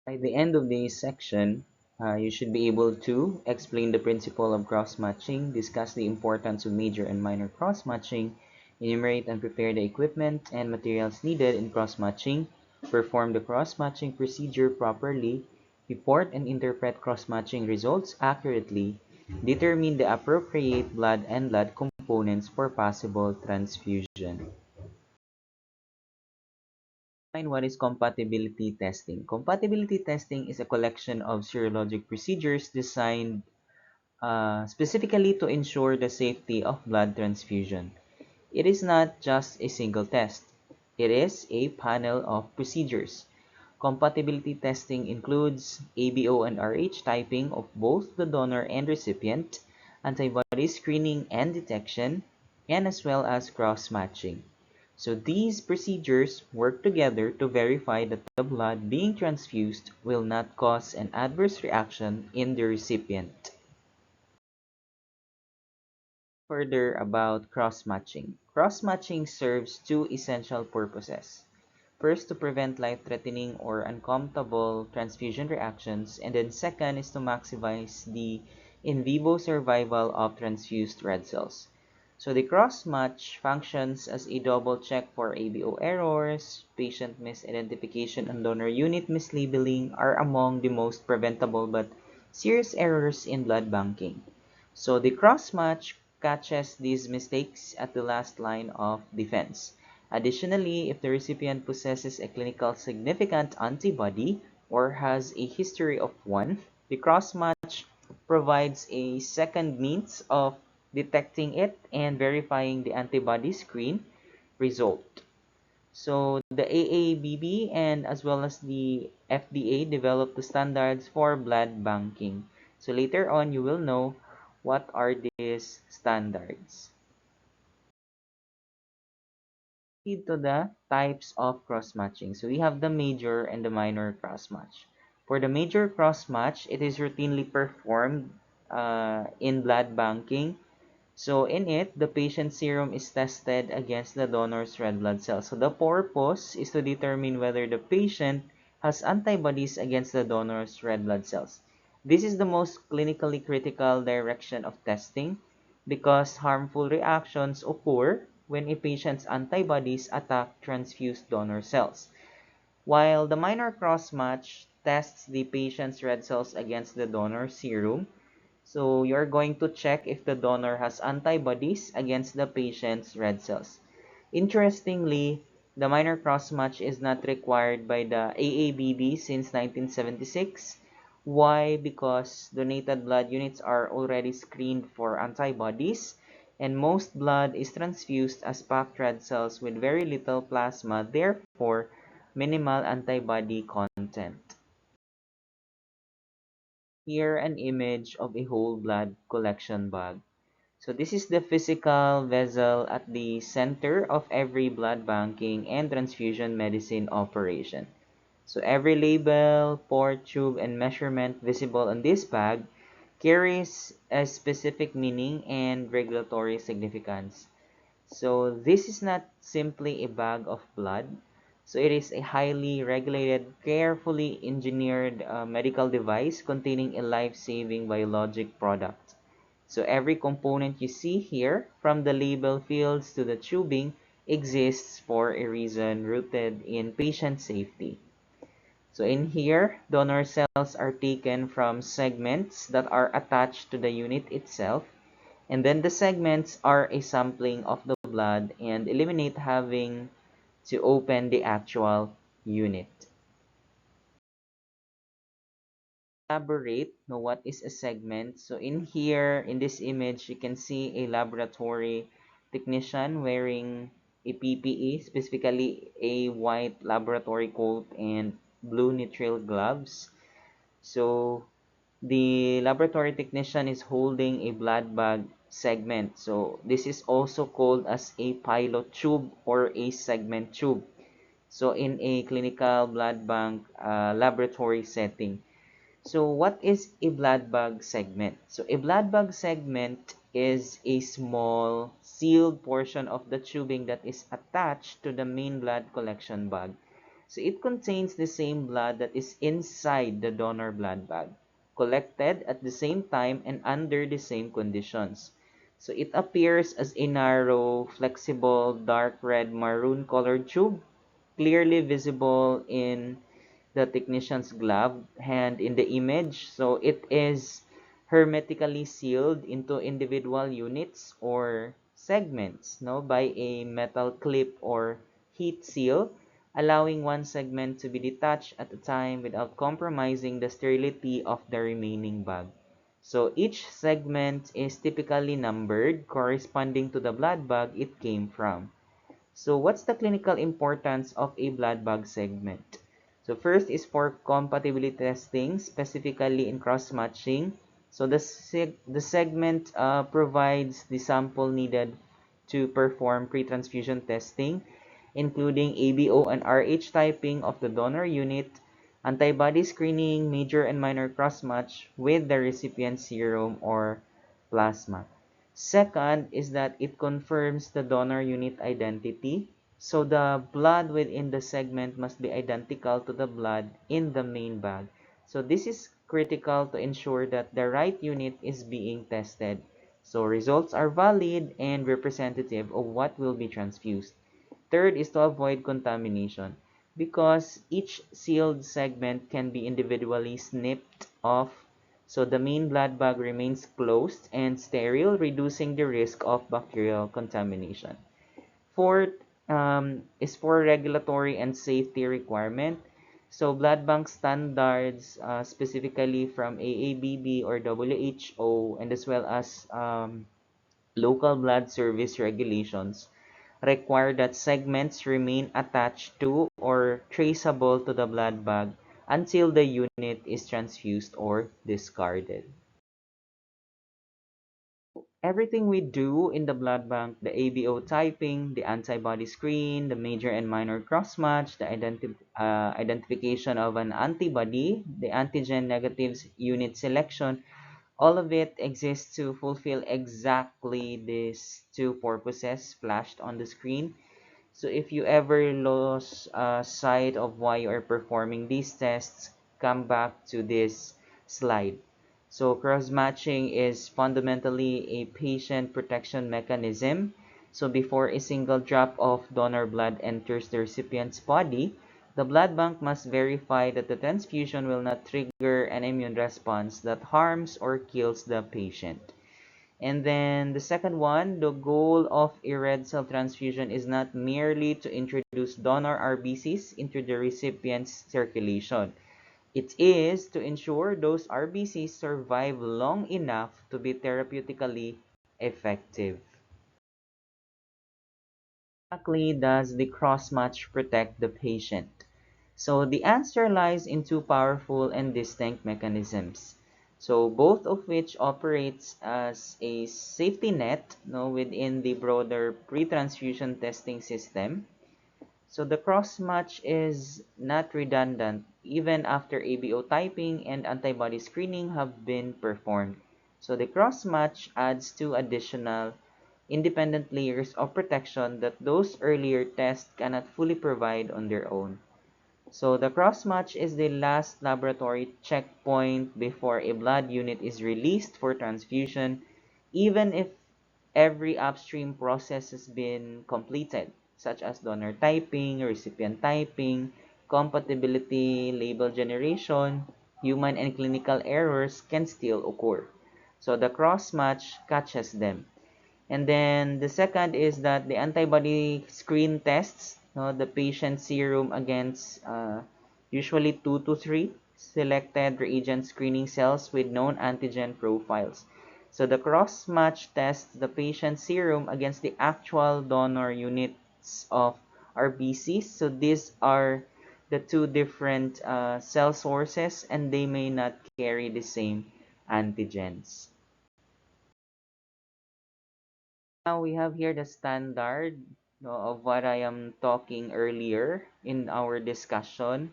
By the end of this section, you should be able to explain the principle of cross-matching, discuss the importance of major and minor cross-matching, enumerate and prepare the equipment and materials needed in cross-matching, perform the cross-matching procedure properly, report and interpret cross-matching results accurately, determine the appropriate blood and blood components for possible transfusion. Define what is compatibility testing. Compatibility testing is a collection of serologic procedures designed specifically to ensure the safety of blood transfusion. It is not just a single test. It is a panel of procedures. Compatibility testing includes ABO and RH typing of both the donor and recipient, antibody screening and detection, and as well as cross-matching. So these procedures work together to verify that the blood being transfused will not cause an adverse reaction in the recipient. Further about cross-matching. Cross-matching serves two essential purposes. First, to prevent life-threatening or uncomfortable transfusion reactions, and then second is to maximize the in vivo survival of transfused red cells. So the cross-match functions as a double check for ABO errors, patient misidentification, and donor unit mislabeling are among the most preventable but serious errors in blood banking. So the cross-match catches these mistakes at the last line of defense. Additionally, if the recipient possesses a clinical significant antibody or has a history of one, the cross-match provides a second means of detecting it and verifying the antibody screen result. So the AABB and as well as the FDA developed the standards for blood banking. So later on, you will know what are these standards. To the types of cross-matching. So we have the major and the minor cross-match. For the major cross-match, it is routinely performed in blood banking. So in it, the patient's serum is tested against the donor's red blood cells. So the purpose is to determine whether the patient has antibodies against the donor's red blood cells. This is the most clinically critical direction of testing because harmful reactions occur when a patient's antibodies attack transfused donor cells. While the minor cross-match tests the patient's red cells against the donor serum, so you're going to check if the donor has antibodies against the patient's red cells. Interestingly, the minor cross-match is not required by the AABB since 1976. Why? Because donated blood units are already screened for antibodies, and most blood is transfused as packed red cells with very little plasma, therefore minimal antibody content. Here an image of a whole blood collection bag. So this is the physical vessel at the center of every blood banking and transfusion medicine operation. So every label, port, tube, and measurement visible on this bag carries a specific meaning and regulatory significance. So this is not simply a bag of blood. So it is a highly regulated, carefully engineered medical device containing a life-saving biologic product. So every component you see here, from the label fields to the tubing, exists for a reason rooted in patient safety. So in here, donor cells are taken from segments that are attached to the unit itself, and then the segments are a sampling of the blood and eliminate having to open the actual unit. Elaborate know what is a segment. So in here, in this image, you can see a laboratory technician wearing a PPE, specifically a white laboratory coat and blue nitrile gloves. So the laboratory technician is holding a blood bag segment. So this is also called as a pilot tube or a segment tube. So in a clinical blood bank laboratory setting. So what is a blood bag segment? So a blood bag segment is a small sealed portion of the tubing that is attached to the main blood collection bag. So it contains the same blood that is inside the donor blood bag, collected at the same time and under the same conditions. So it appears as a narrow, flexible, dark red maroon colored tube, clearly visible in the technician's glove hand in the image. So it is hermetically sealed into individual units or segments, no, by a metal clip or heat seal, allowing one segment to be detached at a time without compromising the sterility of the remaining bag. So each segment is typically numbered corresponding to the blood bag it came from. So what's the clinical importance of a blood bag segment? So first is for compatibility testing, specifically in cross-matching. So the segment provides the sample needed to perform pre-transfusion testing, including ABO and RH typing of the donor unit, antibody screening, major and minor cross-match with the recipient serum or plasma. Second is that it confirms the donor unit identity. So the blood within the segment must be identical to the blood in the main bag. So this is critical to ensure that the right unit is being tested. So results are valid and representative of what will be transfused. Third is to avoid contamination, because each sealed segment can be individually snipped off, so the main blood bag remains closed and sterile, reducing the risk of bacterial contamination. Fourth is for regulatory and safety requirement. So blood bank standards, specifically from AABB or WHO, and as well as local blood service regulations, require that segments remain attached to or traceable to the blood bag until the unit is transfused or discarded. Everything we do in the blood bank, the ABO typing, the antibody screen, the major and minor cross-match, the identification of an antibody, the antigen negatives unit selection, all of it exists to fulfill exactly these two purposes flashed on the screen. So if you ever lose sight of why you are performing these tests, come back to this slide. So cross-matching is fundamentally a patient protection mechanism. So before a single drop of donor blood enters the recipient's body, the blood bank must verify that the transfusion will not trigger an immune response that harms or kills the patient. And then the second one, the goal of a red cell transfusion is not merely to introduce donor RBCs into the recipient's circulation. It is to ensure those RBCs survive long enough to be therapeutically effective. Exactly does the cross-match protect the patient? So the answer lies in two powerful and distinct mechanisms. So both of which operates as a safety net, no, within the broader pre-transfusion testing system. So the cross-match is not redundant even after ABO typing and antibody screening have been performed. So the cross-match adds two additional independent layers of protection that those earlier tests cannot fully provide on their own. So the cross-match is the last laboratory checkpoint before a blood unit is released for transfusion, even if every upstream process has been completed, such as donor typing, recipient typing, compatibility, label generation. Human and clinical errors can still occur. So the cross-match catches them. And then the second is that the antibody screen tests, no, the patient serum against usually 2 to 3 selected reagent screening cells with known antigen profiles. So the cross-match tests the patient serum against the actual donor units of RBCs. So these are the two different cell sources and they may not carry the same antigens. Now we have here the standard, no, of what I am talking earlier in our discussion.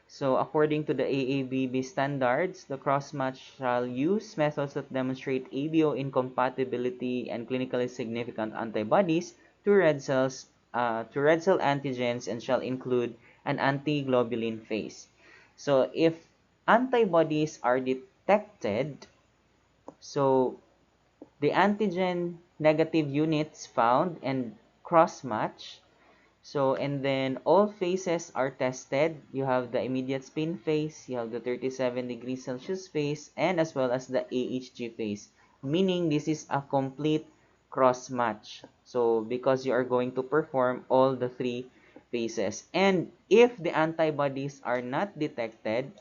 So according to the AABB standards, the cross-match shall use methods that demonstrate ABO incompatibility and clinically significant antibodies to red cells, to red cell antigens, and shall include an antiglobulin phase. So if antibodies are detected, so the antigen negative units found and cross-match. So, and then all phases are tested. You have the immediate spin phase, you have the 37 degrees Celsius phase, and as well as the AHG phase. Meaning this is a complete cross match. So, because you are going to perform all the three phases. And if the antibodies are not detected,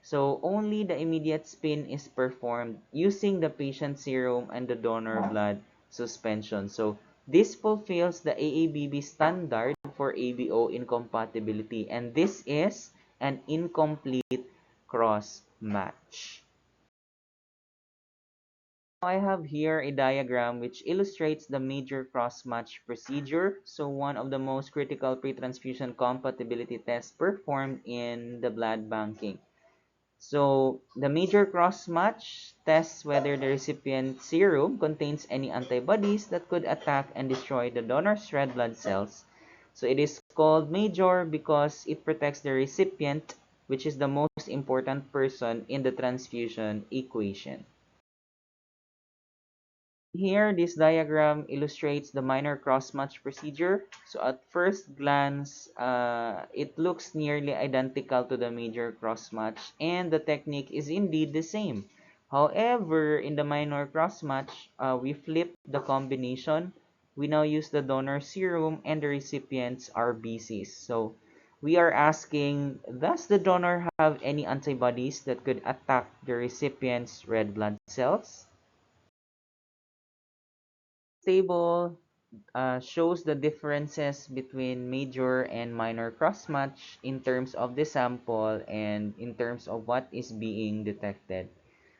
so only the immediate spin is performed using the patient serum and the donor blood suspension. So this fulfills the AABB standard for ABO incompatibility, and this is an incomplete cross match. I have here a diagram which illustrates the major cross-match procedure. So one of the most critical pre-transfusion compatibility tests performed in the blood banking. So the major cross-match tests whether the recipient serum contains any antibodies that could attack and destroy the donor's red blood cells. So it is called major because it protects the recipient, which is the most important person in the transfusion equation. Here, this diagram illustrates the minor cross-match procedure. So at first glance, it looks nearly identical to the major cross-match, and the technique is indeed the same. However, in the minor cross-match, we flip the combination. We now use the donor serum and the recipient's RBCs. So we are asking, does the donor have any antibodies that could attack the recipient's red blood cells? Table shows the differences between major and minor cross-match in terms of the sample and in terms of what is being detected.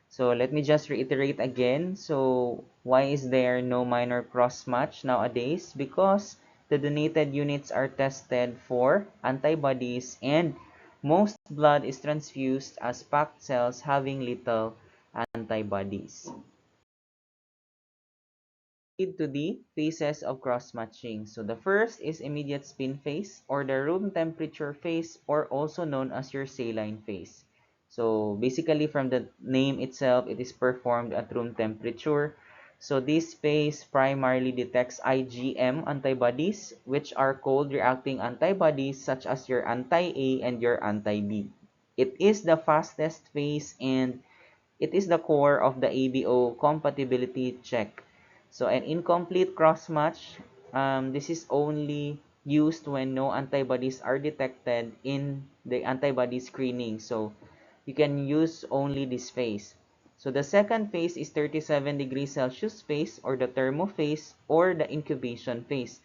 So let me just reiterate again. So why is there no minor cross-match nowadays? Because the donated units are tested for antibodies and most blood is transfused as packed cells having little antibodies. To the phases of cross-matching. So the first is immediate spin phase or the room temperature phase, or also known as your saline phase. So basically from the name itself, it is performed at room temperature. So this phase primarily detects IgM antibodies, which are cold reacting antibodies such as your anti-A and your anti-B. It is the fastest phase and it is the core of the ABO compatibility check. So an incomplete cross-match, this is only used when no antibodies are detected in the antibody screening. So you can use only this phase. So the second phase is 37 degrees Celsius phase or the thermo phase or the incubation phase.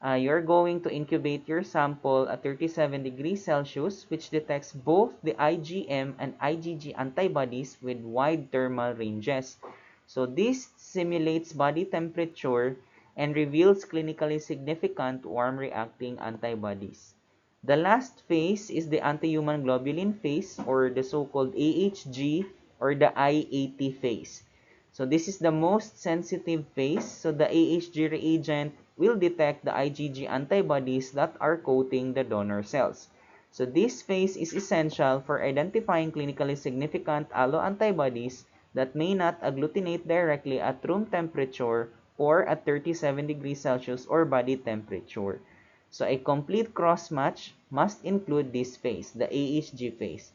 You're going to incubate your sample at 37 degrees Celsius, which detects both the IgM and IgG antibodies with wide thermal ranges. So this simulates body temperature and reveals clinically significant warm-reacting antibodies. The last phase is the anti-human globulin phase, or the so-called AHG or the I80 phase. So this is the most sensitive phase. So the AHG reagent will detect the IgG antibodies that are coating the donor cells. So this phase is essential for identifying clinically significant alloantibodies that may not agglutinate directly at room temperature or at 37 degrees Celsius or body temperature. So a complete cross-match must include this phase, the AHG phase.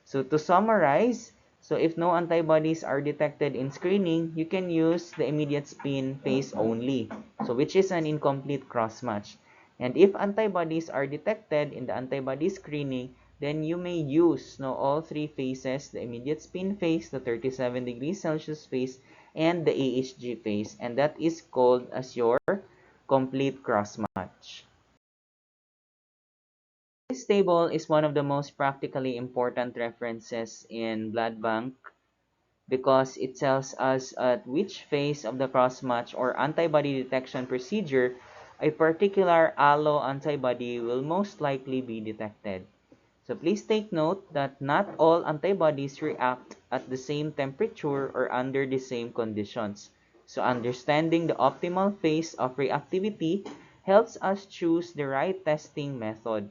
So to summarize, so if no antibodies are detected in screening, you can use the immediate spin phase only, so which is an incomplete cross-match. And if antibodies are detected in the antibody screening, then you may use all three phases, the immediate spin phase, the 37 degrees Celsius phase, and the AHG phase, and that is called as your complete cross-match. This table is one of the most practically important references in blood bank because it tells us at which phase of the cross-match or antibody detection procedure a particular allo antibody will most likely be detected. So please take note that not all antibodies react at the same temperature or under the same conditions. So understanding the optimal phase of reactivity helps us choose the right testing method.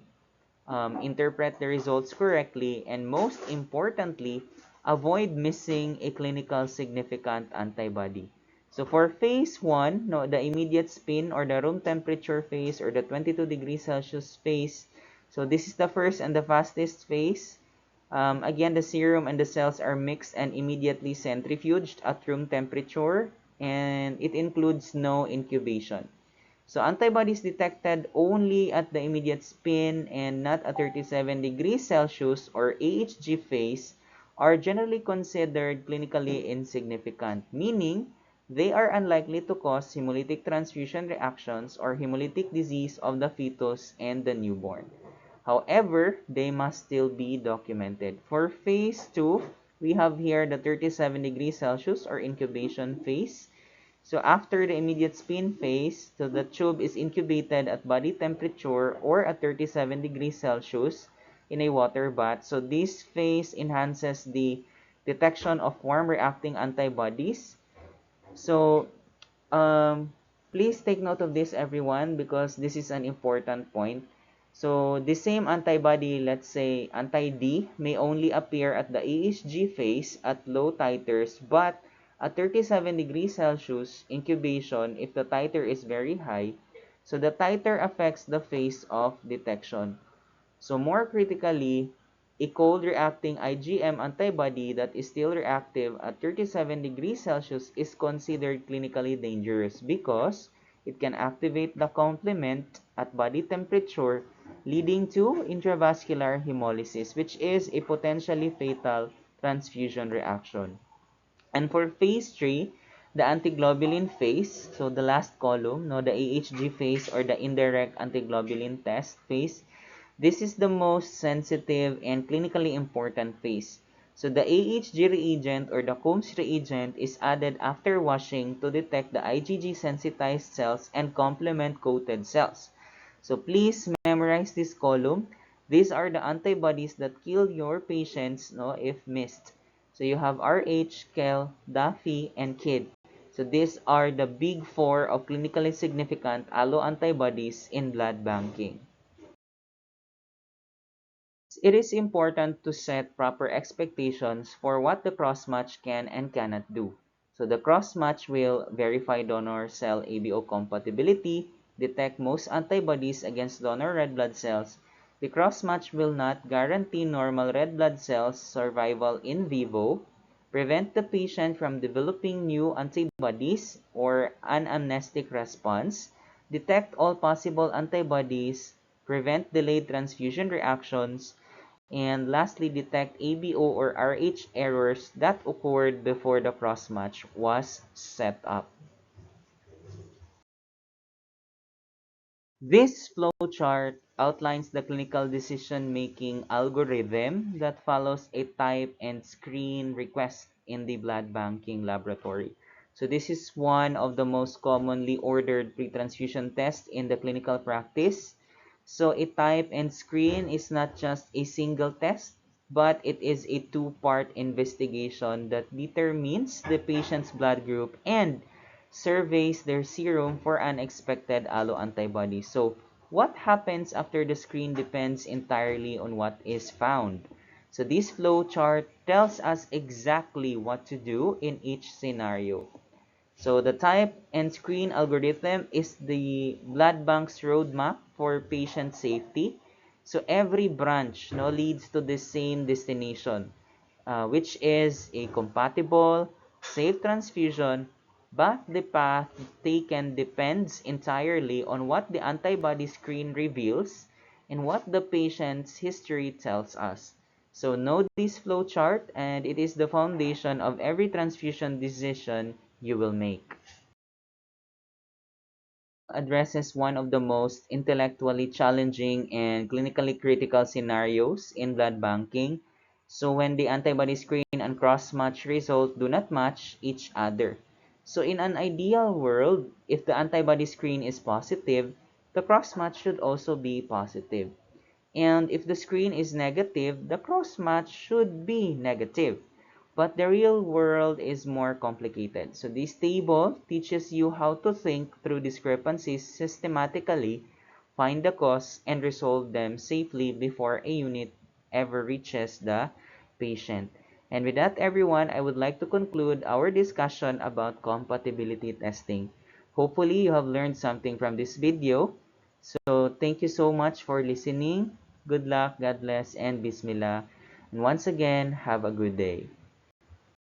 interpret the results correctly, and most importantly, avoid missing a clinical significant antibody. So for phase 1, no, the immediate spin or the room temperature phase or the 22 degrees Celsius phase, so this is the first and the fastest phase. Again, the serum and the cells are mixed and immediately centrifuged at room temperature, and it includes no incubation. So antibodies detected only at the immediate spin and not at 37 degrees Celsius or AHG phase are generally considered clinically insignificant, meaning they are unlikely to cause hemolytic transfusion reactions or hemolytic disease of the fetus and the newborn. However, they must still be documented. For phase 2, we have here the 37 degrees Celsius or incubation phase. So after the immediate spin phase, so the tube is incubated at body temperature or at 37 degrees Celsius in a water bath. So this phase enhances the detection of warm reacting antibodies. So please take note of this, everyone, because this is an important point. So the same antibody, let's say anti-D, may only appear at the AHG phase at low titers, but at 37 degrees Celsius incubation, if the titer is very high, so the titer affects the phase of detection. So more critically, a cold reacting IgM antibody that is still reactive at 37 degrees Celsius is considered clinically dangerous because it can activate the complement at body temperature, leading to intravascular hemolysis, which is a potentially fatal transfusion reaction. And for phase 3, the antiglobulin phase, so the last column, no, the AHG phase or the indirect antiglobulin test phase, this is the most sensitive and clinically important phase. So the AHG reagent or the Coombs reagent is added after washing to detect the IgG sensitized cells and complement coated cells. So please memorize this column. These are the antibodies that kill your patients, no, if missed. So you have RH, KEL, DAFI, and KID. So these are the big four of clinically significant alloantibodies in blood banking. It is important to set proper expectations for what the cross-match can and cannot do. So the cross-match will verify donor cell ABO compatibility, detect most antibodies against donor red blood cells. The cross-match will not guarantee normal red blood cells survival in vivo, prevent the patient from developing new antibodies or an amnestic response, detect all possible antibodies, prevent delayed transfusion reactions, and lastly, detect ABO or RH errors that occurred before the cross-match was set up. This flowchart outlines the clinical decision-making algorithm that follows a type and screen request in the blood banking laboratory. So this is one of the most commonly ordered pre-transfusion tests in the clinical practice. So a type and screen is not just a single test, but it is a two-part investigation that determines the patient's blood group and surveys their serum for unexpected alloantibodies. So what happens after the screen depends entirely on what is found. So this flow chart tells us exactly what to do in each scenario. So the type and screen algorithm is the blood bank's roadmap for patient safety. So every branch, no, leads to the same destination, which is a compatible, safe transfusion, but the path taken depends entirely on what the antibody screen reveals and what the patient's history tells us. So know this flow chart, and it is the foundation of every transfusion decision you will make. Addresses one of the most intellectually challenging and clinically critical scenarios in blood banking. So when the antibody screen and cross-match result do not match each other. So in an ideal world, if the antibody screen is positive, the cross-match should also be positive. And if the screen is negative, the cross-match should be negative. But the real world is more complicated. So this table teaches you how to think through discrepancies systematically, find the cause, and resolve them safely before a unit ever reaches the patient. And with that, everyone, I would like to conclude our discussion about compatibility testing. Hopefully, you have learned something from this video. So, thank you so much for listening. Good luck, God bless, and Bismillah. And once again, have a good day.